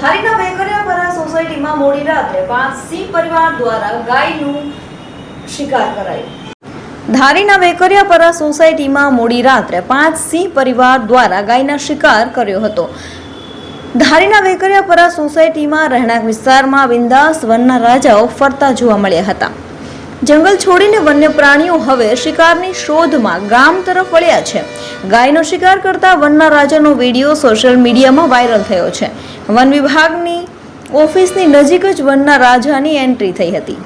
ધારીના વેકરિયાપરા સોસાયટીમાં મોડી રાત્રે 5 સિંહ પરિવાર દ્વારા ગાયનું શિકાર કરાયું. ધારીના વેકરિયાપરા સોસાયટીમાં મોડી રાત્રે 5 સિંહ પરિવાર દ્વારા ગાયના શિકાર કર્યો હતો. ધારીના વેકરિયાપરા સોસાયટીમાં રહેણાંક વિસ્તારમાં બિંદાસ વનના રાજાઓ ફરતા જોવા મળ્યા હતા. જંગલ છોડીને વન્ય પ્રાણીઓ હવે શિકારની શોધમાં ગામ તરફ વળ્યા છે. ગાયનો શિકાર કરતા વનના રાજાનો વિડીયો સોશિયલ મીડિયામાં વાયરલ થયો છે. વન વિભાગની ઓફિસની નજીક જ વનના રાજાની એન્ટ્રી થઈ હતી.